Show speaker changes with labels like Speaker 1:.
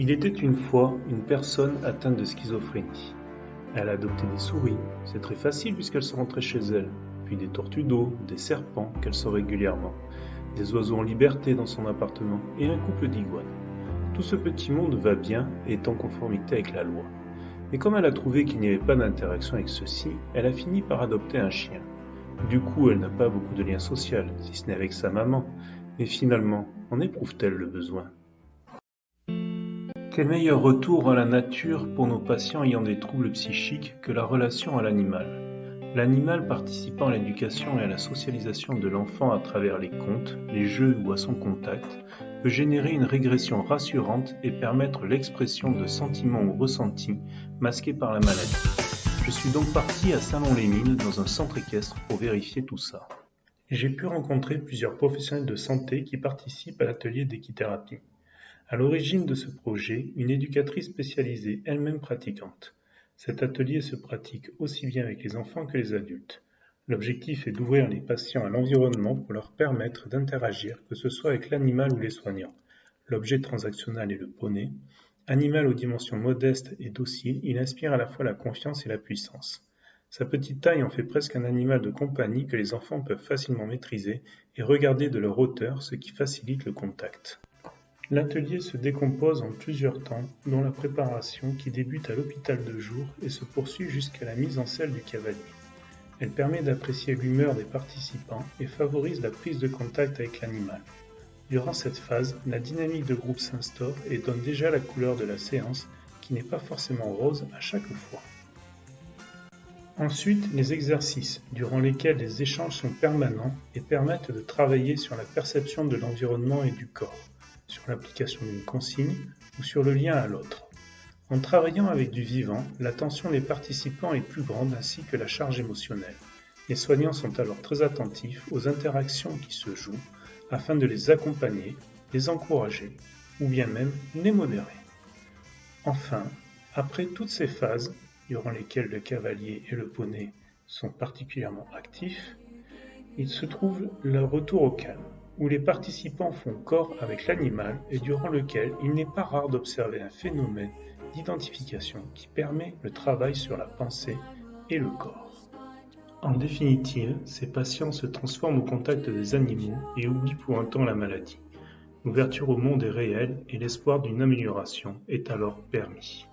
Speaker 1: Il était une fois une personne atteinte de schizophrénie. Elle a adopté des souris, c'est très facile puisqu'elles sont rentrées chez elle, puis des tortues d'eau, des serpents qu'elle sort régulièrement, des oiseaux en liberté dans son appartement et un couple d'iguanes. Tout ce petit monde va bien et est en conformité avec la loi. Mais comme elle a trouvé qu'il n'y avait pas d'interaction avec ceux-ci, elle a fini par adopter un chien. Du coup, elle n'a pas beaucoup de lien social, si ce n'est avec sa maman, mais finalement, en éprouve-t-elle le besoin? Quel meilleur retour à la nature pour nos patients ayant des troubles psychiques que la relation à l'animal? L'animal participant à l'éducation et à la socialisation de l'enfant à travers les contes, les jeux ou à son contact, peut générer une régression rassurante et permettre l'expression de sentiments ou ressentis masqués par la maladie. Je suis donc parti à Saint-Lon-les-Mines dans un centre équestre pour vérifier tout ça. J'ai pu rencontrer plusieurs professionnels de santé qui participent à l'atelier d'équithérapie. À l'origine de ce projet, une éducatrice spécialisée, elle-même pratiquante. Cet atelier se pratique aussi bien avec les enfants que les adultes. L'objectif est d'ouvrir les patients à l'environnement pour leur permettre d'interagir, que ce soit avec l'animal ou les soignants. L'objet transactionnel est le poney. Animal aux dimensions modestes et dociles, il inspire à la fois la confiance et la puissance. Sa petite taille en fait presque un animal de compagnie que les enfants peuvent facilement maîtriser et regarder de leur hauteur, ce qui facilite le contact. L'atelier se décompose en plusieurs temps, dont la préparation qui débute à l'hôpital de jour et se poursuit jusqu'à la mise en selle du cavalier. Elle permet d'apprécier l'humeur des participants et favorise la prise de contact avec l'animal. Durant cette phase, la dynamique de groupe s'instaure et donne déjà la couleur de la séance, qui n'est pas forcément rose à chaque fois. Ensuite, les exercices, durant lesquels les échanges sont permanents et permettent de travailler sur la perception de l'environnement et du corps, sur l'application d'une consigne ou sur le lien à l'autre. En travaillant avec du vivant, l'attention des participants est plus grande ainsi que la charge émotionnelle. Les soignants sont alors très attentifs aux interactions qui se jouent afin de les accompagner, les encourager ou bien même les modérer. Enfin, après toutes ces phases, durant lesquelles le cavalier et le poney sont particulièrement actifs, il se trouve le retour au calme, où les participants font corps avec l'animal et durant lequel il n'est pas rare d'observer un phénomène d'identification qui permet le travail sur la pensée et le corps. En définitive, ces patients se transforment au contact des animaux et oublient pour un temps la maladie. L'ouverture au monde est réelle et l'espoir d'une amélioration est alors permis.